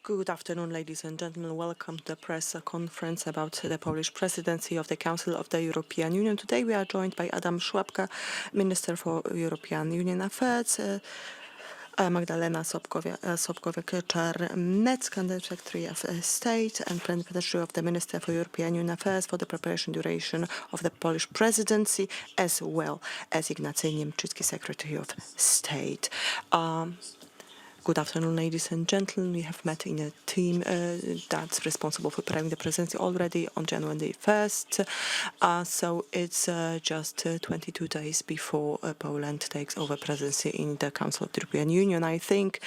Good afternoon, ladies and gentlemen. Welcome to the press conference about the Polish presidency of the Council of the European Union. Today we are joined by Adam Szłapka, Minister for European Union Affairs, Magdalena Sobkowiak-Czarnecka, Secretary of State and Plenipotentiary of the Minister for European Union Affairs for the preparation duration of the Polish presidency, as well as Ignacy Niemczycki, Secretary of State. Good afternoon, ladies and gentlemen. We have met in a team that's responsible for preparing the presidency already on January 1st. So it's just 22 days before Poland takes over presidency in the Council of the European Union. I think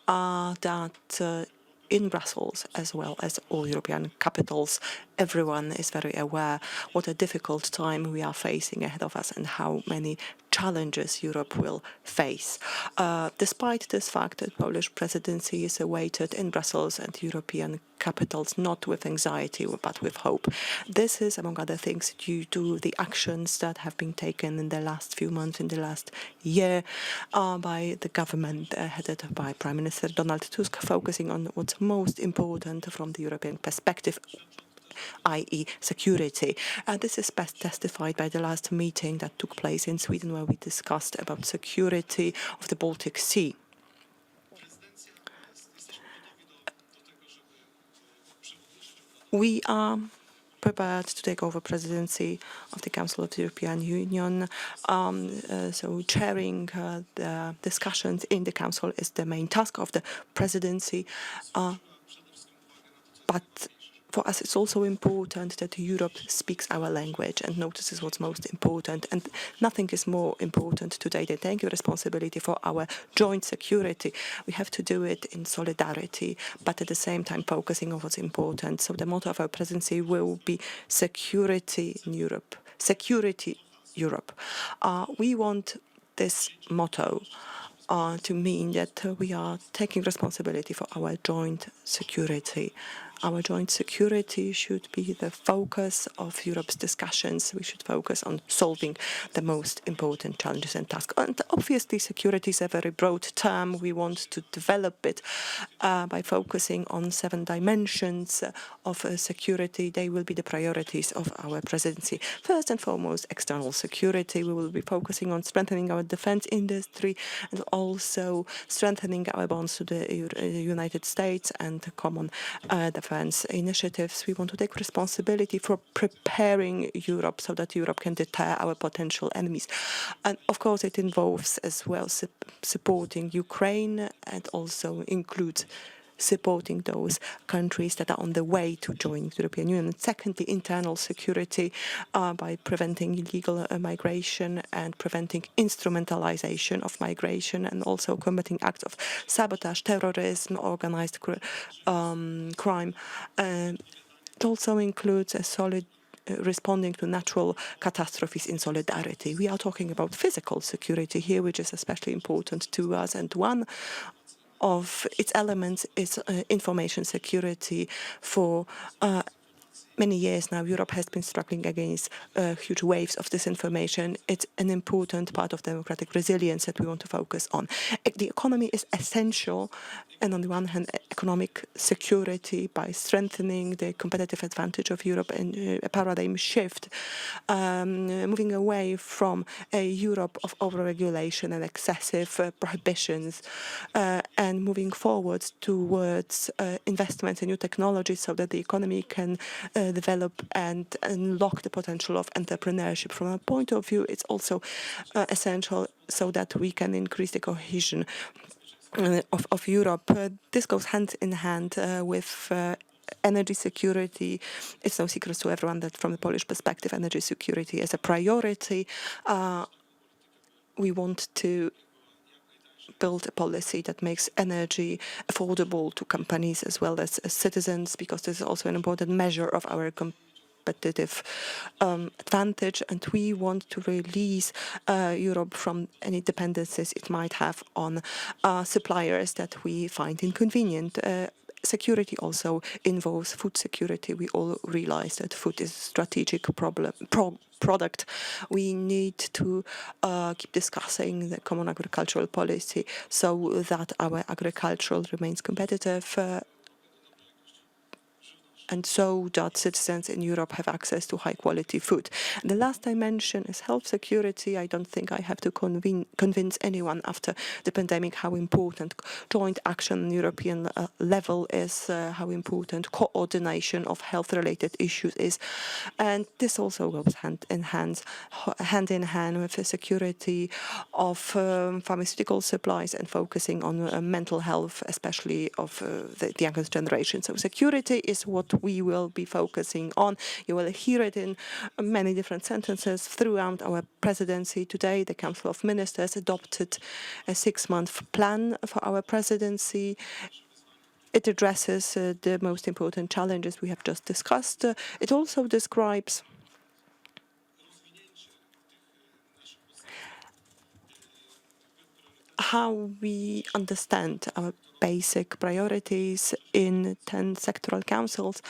that in Brussels, as well as all European capitals, everyone is very aware what a difficult time we are facing ahead of us and how many challenges Europe will face. Despite this fact, the Polish presidency is awaited in Brussels and European capitals, not with anxiety, but with hope. This is, among other things, due to the actions that have been taken in the last few months, in the last year, by the government headed by Prime Minister Donald Tusk, focusing on what's most important from the European perspective, i.e. security. This is best testified by the last meeting that took place in Sweden, where we discussed about security of the Baltic Sea. We are prepared to take over presidency of the Council of the European Union. So chairing the discussions in the Council is the main task of the presidency. But for us, it's also important that Europe speaks our language and notices what's most important. And nothing is more important today than taking responsibility for our joint security. We have to do it in solidarity, but at the same time focusing on what's important. So the motto of our presidency will be security in Europe. Security Europe. We want this motto to mean that we are taking responsibility for our joint security. Our joint security should be the focus of Europe's discussions. We should focus on solving the most important challenges and tasks. And obviously, security is a very broad term. We want to develop it by focusing on 7 dimensions of security. They will be the priorities of our presidency. First and foremost, external security. We will be focusing on strengthening our defense industry and also strengthening our bonds to the United States and common defense initiatives. We want to take responsibility for preparing Europe so that Europe can deter our potential enemies. And of course, it involves as well supporting Ukraine and also includes supporting those countries that are on the way to join the European Union. And secondly, internal security by preventing illegal migration and preventing instrumentalization of migration and also combating acts of sabotage, terrorism, organized crime. It also includes a solid responding to natural catastrophes in solidarity. We are talking about physical security here, which is especially important to us, and one of its elements is information security. For many years now, Europe has been struggling against huge waves of disinformation. It's an important part of democratic resilience that we want to focus on. The economy is essential, and on the one hand, economic security by strengthening the competitive advantage of Europe and a paradigm shift, moving away from a Europe of overregulation and excessive prohibitions, and moving forward towards investments in new technologies so that the economy can develop and unlock the potential of entrepreneurship. From a point of view, it's also essential so that we can increase the cohesion of Europe. This goes hand in hand with energy security. It's no secret to everyone that from the Polish perspective, energy security is a priority. We want to build a policy that makes energy affordable to companies as well as citizens, because this is also an important measure of our competitive advantage, and we want to release Europe from any dependencies it might have on suppliers that we find inconvenient. Security also involves food security. We all realize that food is a strategic product. We need to keep discussing the common agricultural policy so that our agriculture remains competitive. and so that citizens in Europe have access to high-quality food. The last dimension is health security. I don't think I have to convince anyone after the pandemic how important joint action on European level is, how important coordination of health-related issues is. And this also goes hand in hand with the security of pharmaceutical supplies and focusing on mental health, especially of the youngest generation. So security is what we will be focusing on. You will hear it in many different sentences throughout our presidency. Today, the Council of Ministers adopted a 6-month plan for our presidency. It addresses the most important challenges we have just discussed. It also describes how we understand our basic priorities in 10 sectoral councils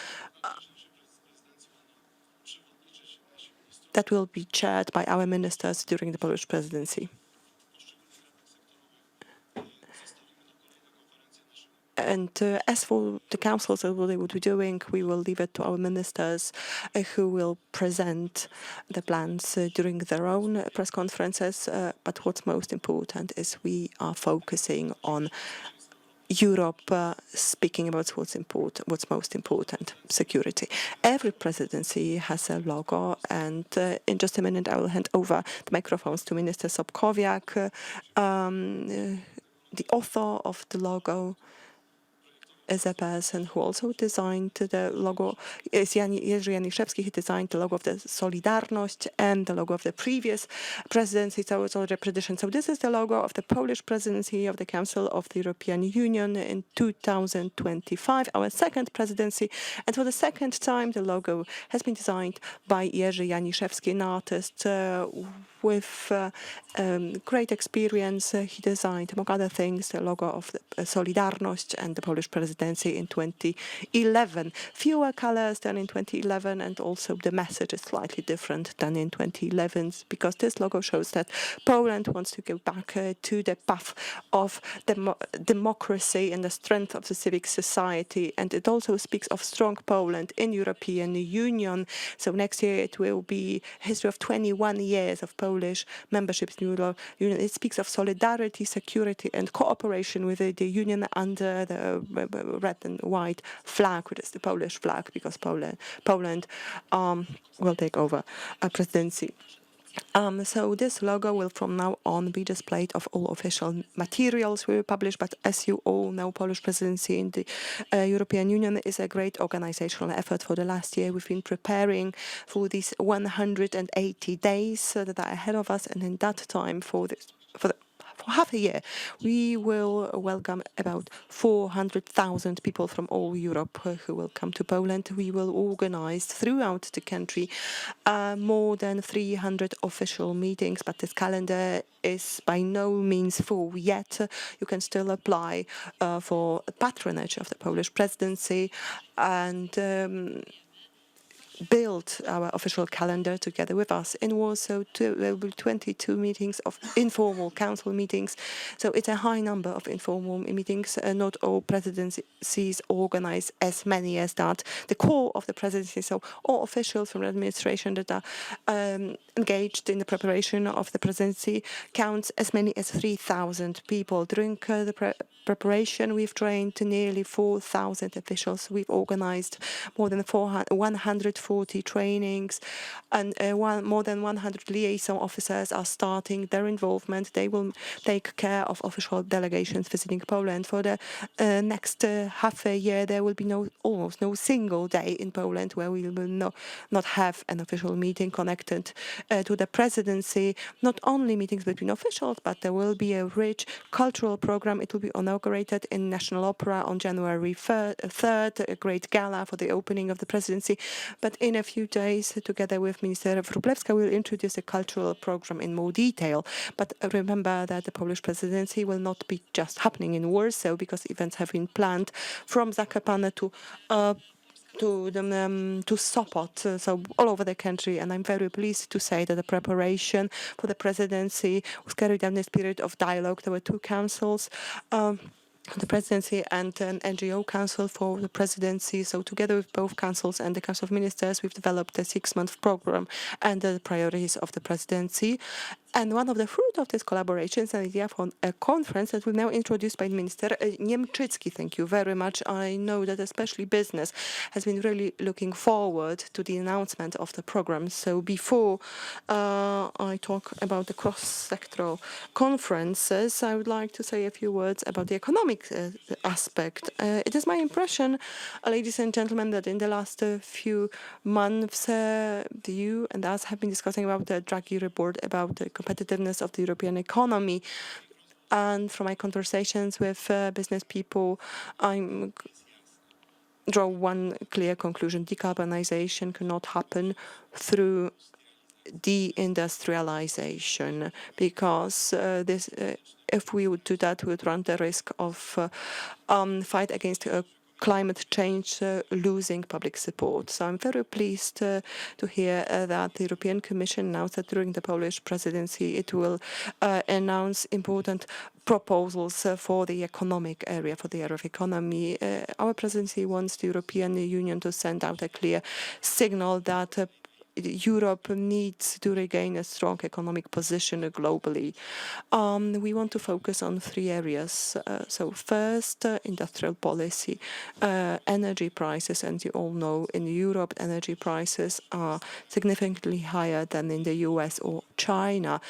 that will be chaired by our ministers during the Polish presidency. And as for the councils and what they would be doing, we will leave it to our ministers who will present the plans during their own press conferences. But what's most important is we are focusing on Europe, speaking about what's most important, security. Every presidency has a logo, and in just a minute I will hand over the microphones to Minister Sobkowiak, the author of the logo. Is a person who also designed the logo. Is Jerzy Janiszewski. He designed the logo of the Solidarność and the logo of the previous presidency. So it's already a tradition. So this is the logo of the Polish presidency of the Council of the European Union in 2025, our second presidency. And for the second time, the logo has been designed by Jerzy Janiszewski, an artist with great experience. He designed, among other things, the logo of the Solidarność and the Polish presidency in 2011. Fewer colors than in 2011, and also the message is slightly different than in 2011, because this logo shows that Poland wants to go back to the path of democracy and the strength of the civic society. And it also speaks of strong Poland in European Union. So next year it will be a history of 21 years of Polish membership in Union. It speaks of solidarity, security, and cooperation with the Union under the red and white flag, which is the Polish flag, because Poland will take over a presidency. So this logo will from now on be displayed of all official materials we will publish. But as you all know, Polish presidency in the European Union is a great organizational effort. For the last year, we've been preparing for these 180 days that are ahead of us, and in that time, for half a year, we will welcome about 400,000 people from all Europe who will come to Poland. We will organize throughout the country more than 300 official meetings, but this calendar is by no means full yet. You can still apply for patronage of the Polish presidency and build our official calendar together with us. In Warsaw, there will be 22 meetings of informal council meetings. So it's a high number of informal meetings. Not all presidencies organize as many as that. The core of the presidency, so all officials from the administration that are engaged in the preparation of the presidency, counts as many as 3,000 people. During the preparation, we've trained nearly 4,000 officials. We've organized more than 140 trainings, and more than 100 liaison officers are starting their involvement. They will take care of official delegations visiting Poland. For the next half a year, there will be almost no single day in Poland where we will not have an official meeting connected to the presidency. Not only meetings between officials, but there will be a rich cultural program. It will be inaugurated in National Opera on January 3rd, a great gala for the opening of the presidency. But in a few days, together with Minister Wróblewska, we'll introduce a cultural program in more detail. But remember that the Polish presidency will not be just happening in Warsaw, because events have been planned from Zakopane to Sopot, so all over the country. And I'm very pleased to say that the preparation for the presidency was carried out in the spirit of dialogue. There were two councils. the presidency and an NGO council for the presidency. So together with both councils and the Council of Ministers, we've developed a 6-month program and the priorities of the presidency. And one of the fruit of this collaboration is an idea for a conference that will now introduced by Minister Niemczycki. Thank you very much. I know that especially business has been really looking forward to the announcement of the program. So before I talk about the cross-sectoral conferences, I would like to say a few words about the economic aspect. It is my impression, ladies and gentlemen, that in the last few months, you and us have been discussing about the Draghi report about the competitiveness of the European economy. And from my conversations with business people, I draw one clear conclusion. Decarbonization cannot happen through deindustrialization, because if we would do that, we would run the risk of fight against climate change losing public support. So I'm very pleased to hear that the European Commission announced that during the Polish presidency it will announce important proposals for the economic area, for the area of economy. Our presidency wants the European Union to send out a clear signal that Europe needs to regain a strong economic position globally. We want to focus on 3 areas. So first, industrial policy, energy prices, and you all know in Europe energy prices are significantly higher than in the US or China.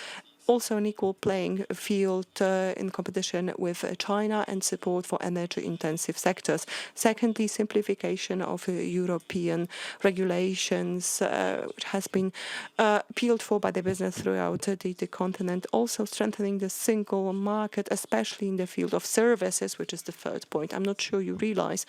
Also an equal playing field in competition with China and support for energy-intensive sectors. Secondly, simplification of European regulations, which has been appealed for by the business throughout the continent. Also strengthening the single market, especially in the field of services, which is the third point. I'm not sure you realize.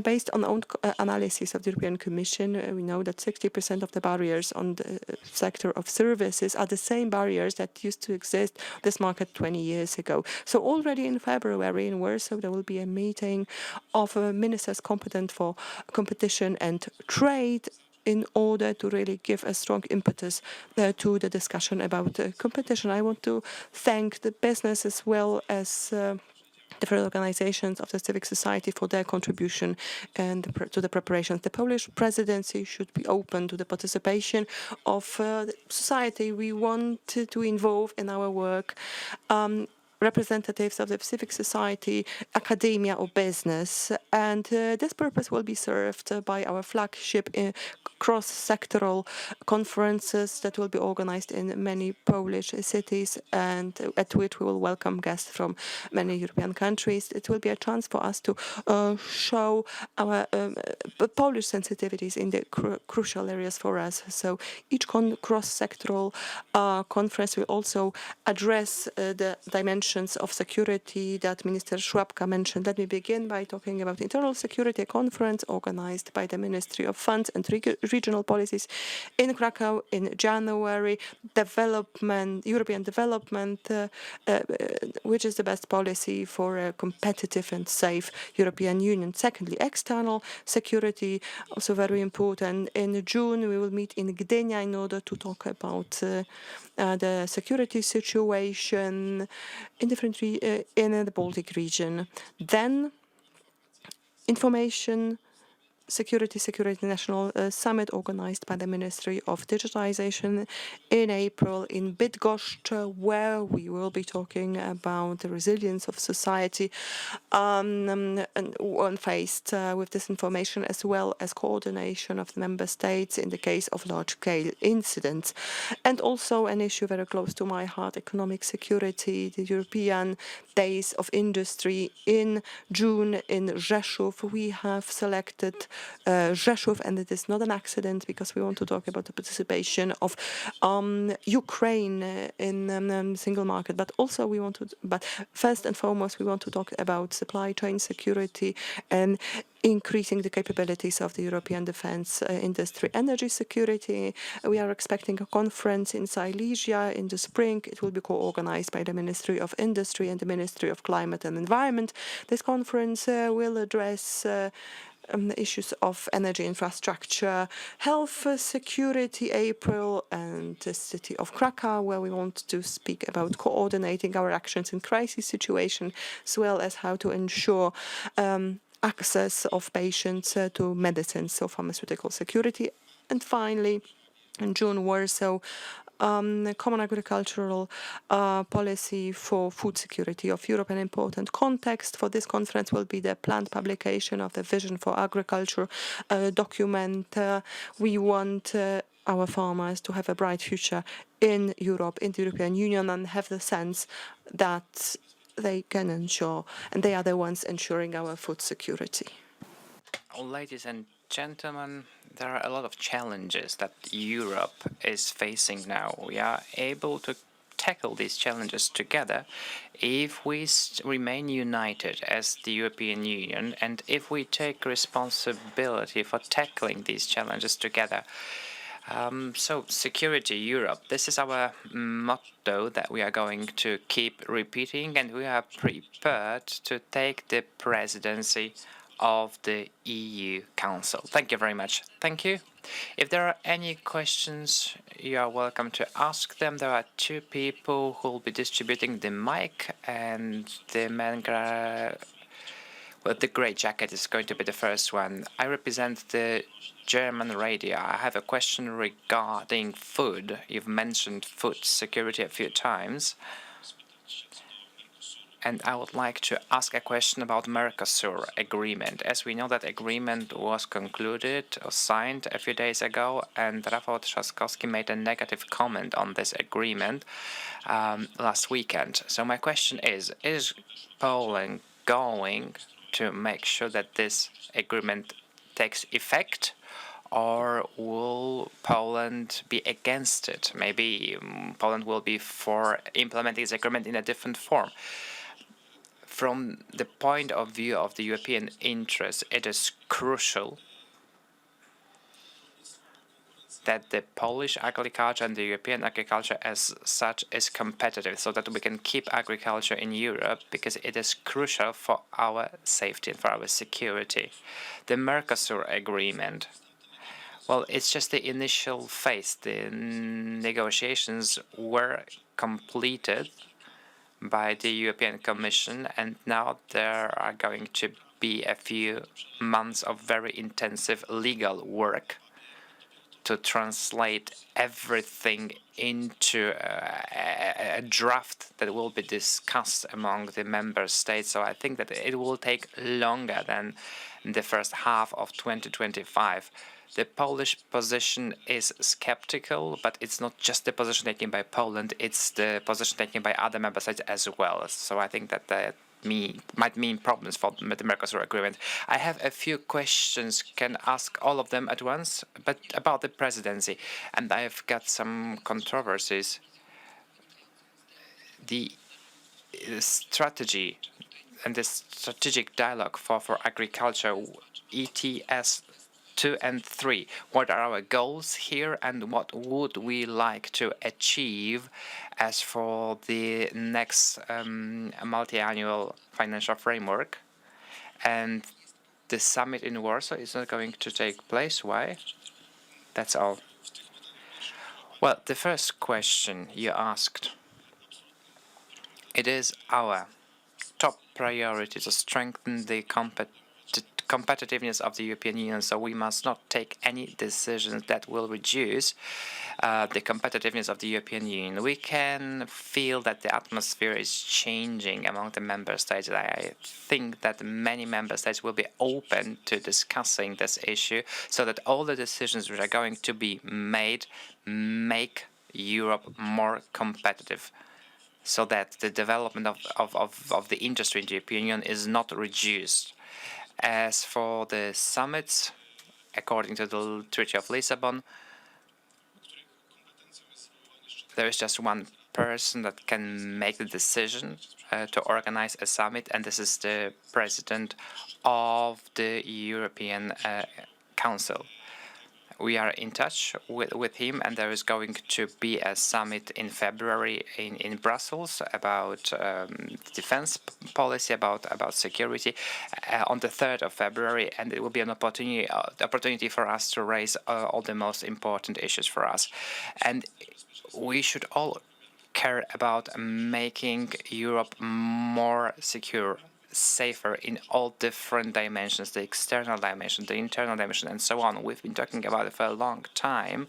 Based on own analysis of the European Commission, we know that 60% of the barriers on the sector of services are the same barriers that used to exist this market 20 years ago. So already in February in Warsaw, there will be a meeting of ministers competent for competition and trade in order to really give a strong impetus to the discussion about competition. I want to thank the business as well as different organizations of the civic society for their contribution and to the preparations. The Polish presidency should be open to the participation of society. We want to involve in our work representatives of the civic society, academia or business. And this purpose will be served by our flagship cross-sectoral conferences that will be organized in many Polish cities and at which we will welcome guests from many European countries. It will be a chance for us to show our Polish sensitivities in the crucial areas for us. So each cross-sectoral conference will also address the dimensions of security that Minister Szłapka mentioned. Let me begin by talking about internal security, a conference organized by the Ministry of Funds and Regional Policies in Krakow in January. European development, which is the best policy for a competitive and safe European Union. Secondly, external security, also very important. In June, we will meet in Gdynia in order to talk about the security situation in in the Baltic region. Then information Security National Summit organized by the Ministry of Digitalization in April in Bydgoszcz, where we will be talking about the resilience of society and when faced with this information, as well as coordination of the member states in the case of large-scale incidents. And also an issue very close to my heart, economic security, the European Days of Industry in June in Rzeszów. We have selected Rzeszów, and it is not an accident because we want to talk about the participation of Ukraine in single market, but also but first and foremost, we want to talk about supply chain security and increasing the capabilities of the European defense industry. Energy security, we are expecting a conference in Silesia in the spring. It will be co-organized by the Ministry of Industry and the Ministry of Climate and Environment. This conference will address the issues of energy infrastructure, health security, April, and the city of Krakow, where we want to speak about coordinating our actions in crisis situation, as well as how to ensure access of patients to medicines, so pharmaceutical security. And finally, in June, Warsaw, the common agricultural policy for food security of Europe. An important context for this conference will be the planned publication of the Vision for Agriculture document. We want our farmers to have a bright future in Europe, in the European Union, and have the sense that they can ensure, and they are the ones ensuring our food security. Ladies and gentlemen, there are a lot of challenges that Europe is facing now. We are able to tackle these challenges together if we remain united as the European Union and if we take responsibility for tackling these challenges together. So, Security Europe, this is our motto that we are going to keep repeating, and we are prepared to take the presidency of the EU Council. Thank you very much. Thank you. If there are any questions, you are welcome to ask them. There are two people who will be distributing the mic, and the man with the grey jacket is going to be the first one. I represent the German radio. I have a question regarding food. You've mentioned food security a few times. And I would like to ask a question about Mercosur agreement. As we know, that agreement was concluded or signed a few days ago, and Rafał Trzaskowski made a negative comment on this agreement last weekend. So my question is Poland going to make sure that this agreement takes effect, or will Poland be against it? Maybe Poland will be for implementing this agreement in a different form. From the point of view of the European interest, it is crucial that the Polish agriculture and the European agriculture as such is competitive, so that we can keep agriculture in Europe, because it is crucial for our safety and for our security. The Mercosur agreement, well, it's just the initial phase. The negotiations were completed by the European Commission, and now there are going to be a few months of very intensive legal work to translate everything into a draft that will be discussed among the member states. So I think that it will take longer than the first half of 2025. The Polish position is skeptical, but it's not just the position taken by Poland, it's the position taken by other member states as well. So I think that might mean problems for the Mercosur agreement. I have a few questions, can ask all of them at once, but about the presidency. And I've got some controversies. The strategy and the strategic dialogue for agriculture, ETS 2 and 3. What are our goals here, and what would we like to achieve as for the next multi-annual financial framework? And the summit in Warsaw is not going to take place. Why? That's all. Well, the first question you asked, it is our top priority to strengthen the competitiveness of the European Union, so we must not take any decisions that will reduce the competitiveness of the European Union. We can feel that the atmosphere is changing among the member states. I think that many member states will be open to discussing this issue, so that all the decisions which are going to be made make Europe more competitive, so that the development of the industry in the European Union is not reduced. As for the summits, according to the Treaty of Lisbon, there is just one person that can make the decision to organize a summit, and this is the President of the European Council. We are in touch with him, and there is going to be a summit in February in Brussels about defense policy, about security on the 3rd of February, and it will be an opportunity for us to raise all the most important issues for us. And we should all care about making Europe more secure, safer in all different dimensions, the external dimension, the internal dimension, and so on. We've been talking about it for a long time,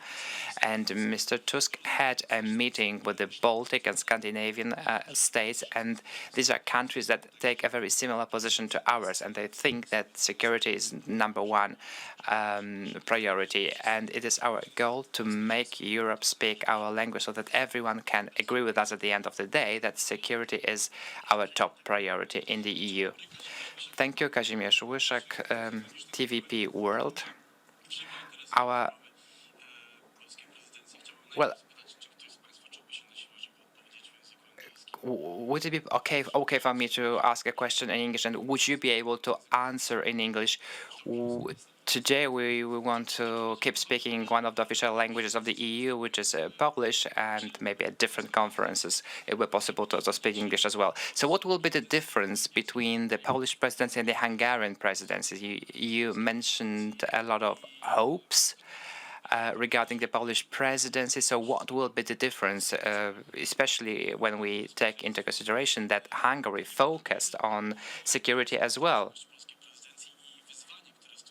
and Mr. Tusk had a meeting with the Baltic and Scandinavian states, and these are countries that take a very similar position to ours, and they think that security is number one priority, and it is our goal to make Europe speak our language so that everyone can agree with us at the end of the day that security is our top priority in the EU. Thank you, Kazimierz Łyszak, TVP World. Well, would it be okay for me to ask a question in English, and would you be able to answer in English? Today we want to keep speaking one of the official languages of the EU, which is Polish, and maybe at different conferences it will be possible to speak English as well. So what will be the difference between the Polish presidency and the Hungarian presidency? You mentioned a lot of hopes regarding the Polish presidency. So what will be the difference, especially when we take into consideration that Hungary focused on security as well?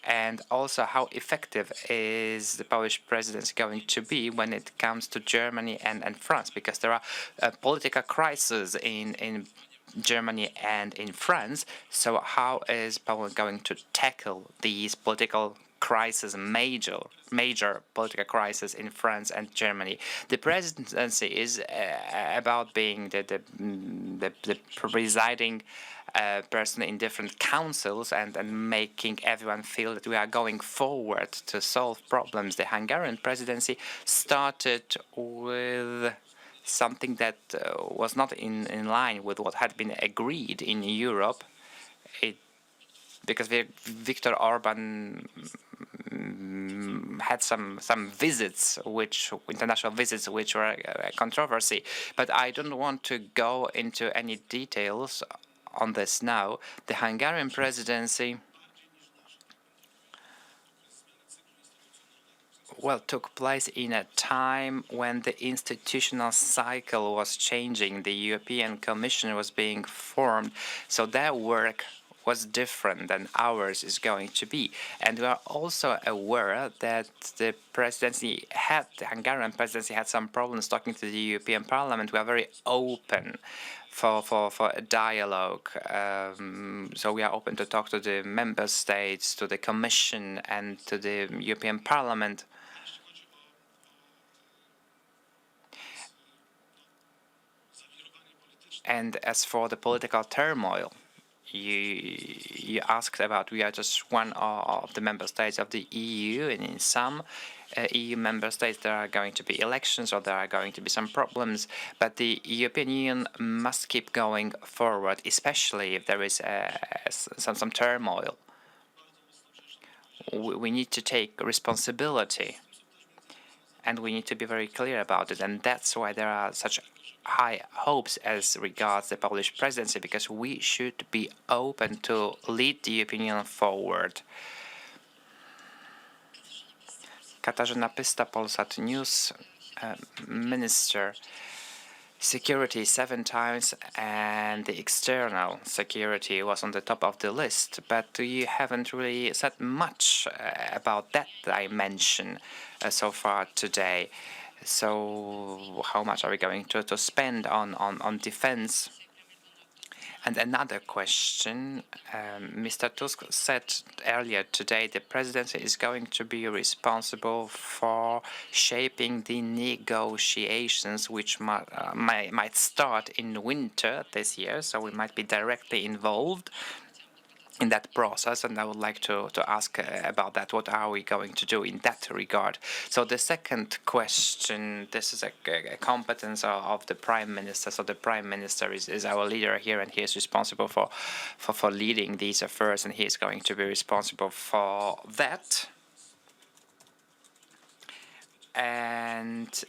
And also, how effective is the Polish presidency going to be when it comes to Germany and France? Because there are political crises in Germany and in France. So how is Poland going to tackle these political crisis, major political crisis in France and Germany? The presidency is about being the presiding person in different councils and making everyone feel that we are going forward to solve problems. The Hungarian presidency started with something that was not in line with what had been agreed in Europe. Because Viktor Orban had some visits, international visits, which were a controversy. But I don't want to go into any details on this now. The Hungarian presidency took place in a time when the institutional cycle was changing. The European Commission was being formed, so their work was different than ours is going to be. And we are also aware that the Hungarian presidency had some problems talking to the European Parliament. We are very open for a dialogue. So we are open to talk to the member states, to the Commission, and to the European Parliament. And as for the political turmoil you asked about, we are just one of the member states of the EU, and in some EU member states there are going to be elections or there are going to be some problems, but the European Union must keep going forward, especially if there is some turmoil. We need to take responsibility, and we need to be very clear about it, and that's why there are such high hopes as regards the Polish presidency, because we should be open to lead the European Union forward. Katarzyna Pysta, Polsat News, Minister. Security 7 times, and the external security was on the top of the list, but you haven't really said much about that dimension so far today. So how much are we going to spend on defense? And another question, Mr. Tusk said earlier today the presidency is going to be responsible for shaping the negotiations which might start in winter this year, so we might be directly involved in that process, and I would like to ask about that. What are we going to do in that regard? So the second question, this is a competence of the Prime Minister. So the Prime Minister is our leader here, and he is responsible for leading these affairs, and he is going to be responsible for that. And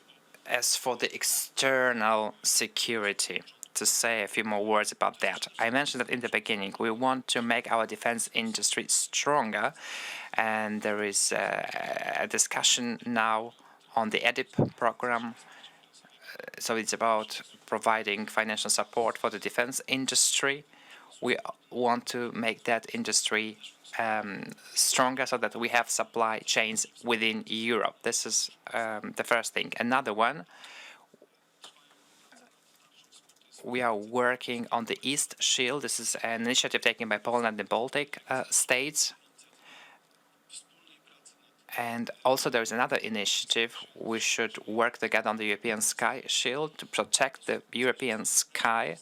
as for the external security, to say a few more words about that. I mentioned that in the beginning. We want to make our defense industry stronger, and there is a discussion now on the EDIP program. So it's about providing financial support for the defense industry. We want to make that industry stronger so that we have supply chains within Europe. This is the first thing. Another one, we are working on the East Shield. This is an initiative taken by Poland and the Baltic states. And also there is another initiative. We should work together on the European Sky Shield to protect the European sky,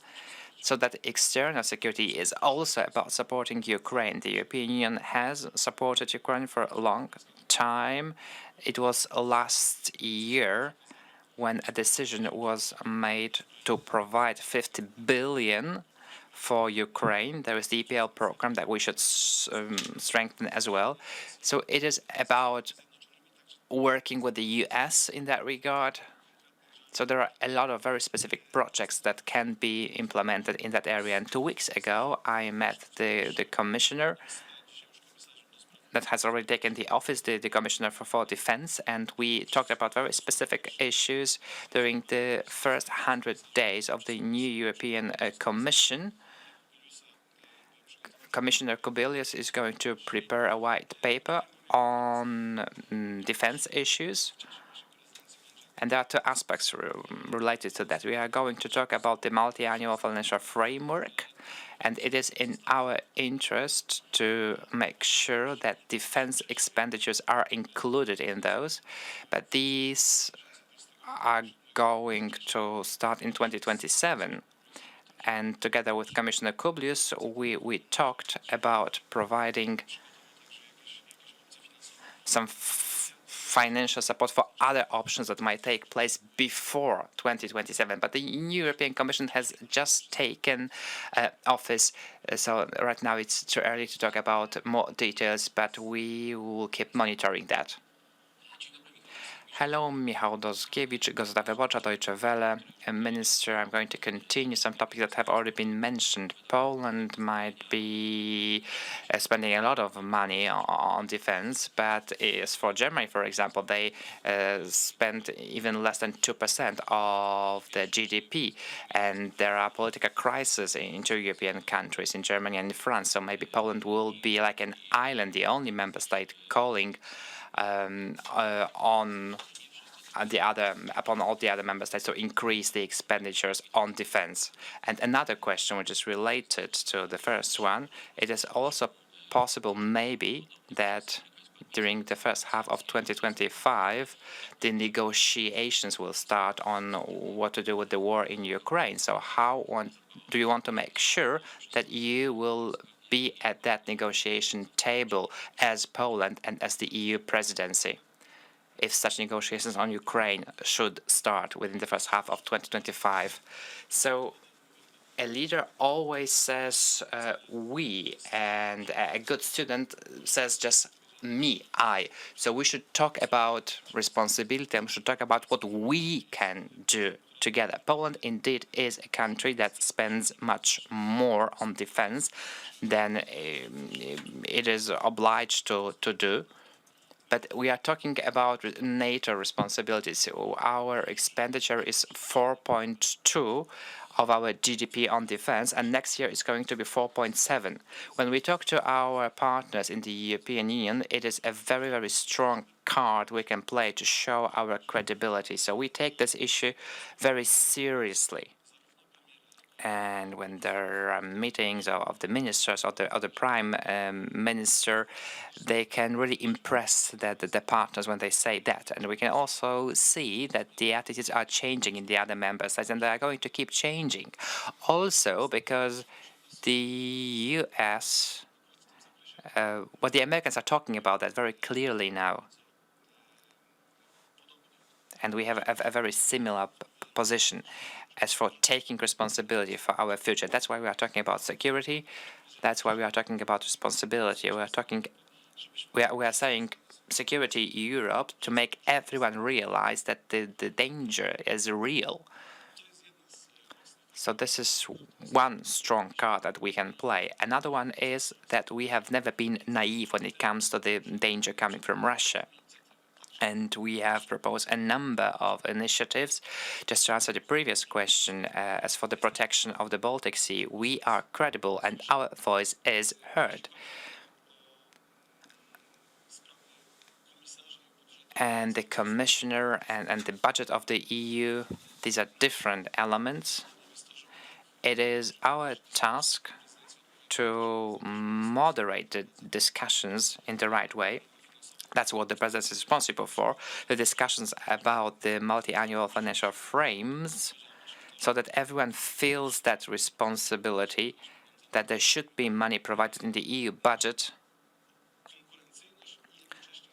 so that external security is also about supporting Ukraine. The European Union has supported Ukraine for a long time. It was last year when a decision was made to provide 50 billion for Ukraine. There is the EPL program that we should strengthen as well. So it is about working with the US in that regard. So there are a lot of very specific projects that can be implemented in that area. And 2 weeks ago, I met the commissioner that has already taken the office, the Commissioner for Defense, and we talked about very specific issues during the first 100 days of the new European Commission. Commissioner Kubilius is going to prepare a white paper on defense issues. And there are two aspects related to that. We are going to talk about the multi-annual financial framework, and it is in our interest to make sure that defense expenditures are included in those. But these are going to start in 2027. And together with Commissioner Kubilius, we talked about providing some financial support for other options that might take place before 2027. But the new European Commission has just taken office, so right now it's too early to talk about more details, but we will keep monitoring that. Hello, Michał Dozkiewicz, Gazeta Wyborcza, Deutsche Welle. Minister, I'm going to continue some topics that have already been mentioned. Poland might be spending a lot of money on defense, but as for Germany, for example, they spend even less than 2% of the GDP, and there are political crises in two European countries, in Germany and in France, so maybe Poland will be like an island, the only member state calling upon all the other member states to increase the expenditures on defense. And another question which is related to the first one, it is also possible maybe that during the first half of 2025, the negotiations will start on what to do with the war in Ukraine. So how do you want to make sure that you will be at that negotiation table as Poland and as the EU presidency, if such negotiations on Ukraine should start within the first half of 2025? So a leader always says we, and a good student says just me, I. So we should talk about responsibility, and we should talk about what we can do together. Poland indeed is a country that spends much more on defense than it is obliged to do. But we are talking about NATO responsibilities. So our expenditure is 4.2 of our GDP on defense, and next year it's going to be 4.7. When we talk to our partners in the European Union, it is a very, very strong card we can play to show our credibility. So we take this issue very seriously. And when there are meetings of the ministers or the prime minister, they can really impress the partners when they say that. And we can also see that the attitudes are changing in the other member states, and they are going to keep changing. Also because the US, what the Americans are talking about that very clearly now. And we have a very similar position as for taking responsibility for our future. That's why we are talking about security. That's why we are talking about responsibility. We are saying security Europe to make everyone realize that the danger is real. So this is one strong card that we can play. Another one is that we have never been naive when it comes to the danger coming from Russia. And we have proposed a number of initiatives. Just to answer the previous question, as for the protection of the Baltic Sea, we are credible and our voice is heard. And the commissioner and the budget of the EU, these are different elements. It is our task to moderate the discussions in the right way. That's what the presidency is responsible for, the discussions about the multi-annual financial frames, so that everyone feels that responsibility, that there should be money provided in the EU budget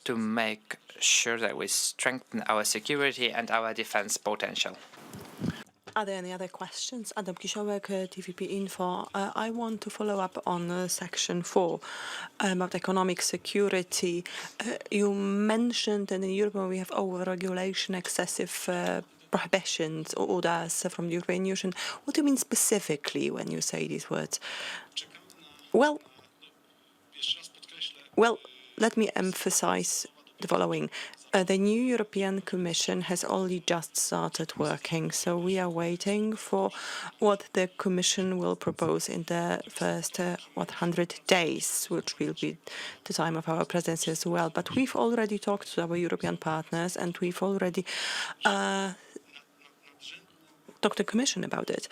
to make sure that we strengthen our security and our defense potential. Are there any other questions? Adam Kisiołek, TVP Info. I want to follow up on section 4 about economic security. You mentioned that in Europe we have over-regulation, excessive prohibitions or orders from the European Union. What do you mean specifically when you say these words? Well, let me emphasize the following. The new European Commission has only just started working, so we are waiting for what the Commission will propose in the first 100 days, which will be the time of our presidency as well. But we've already talked to our European partners, and we've already talked to the Commission about it.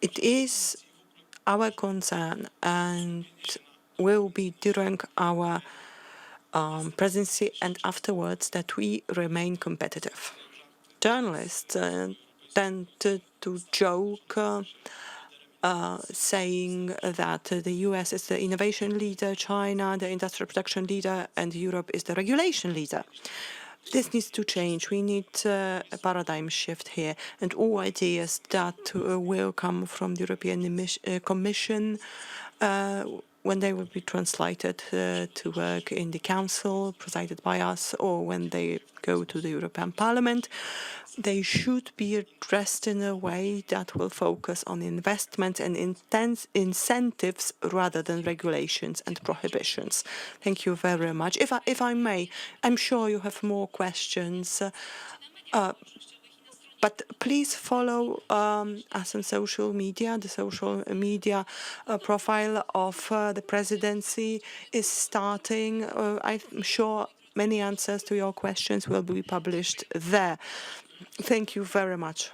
It is our concern and will be during our presidency and afterwards that we remain competitive. Journalists tend to joke saying that the US is the innovation leader, China the industrial production leader, and Europe is the regulation leader. This needs to change. We need a paradigm shift here, and all ideas that will come from the European Commission when they will be translated to work in the Council presided by us, or when they go to the European Parliament, they should be addressed in a way that will focus on investment and intense incentives rather than regulations and prohibitions. Thank you very much. If I may, I'm sure you have more questions. But please follow us on social media. The social media profile of the presidency is starting. I'm sure many answers to your questions will be published there. Thank you very much.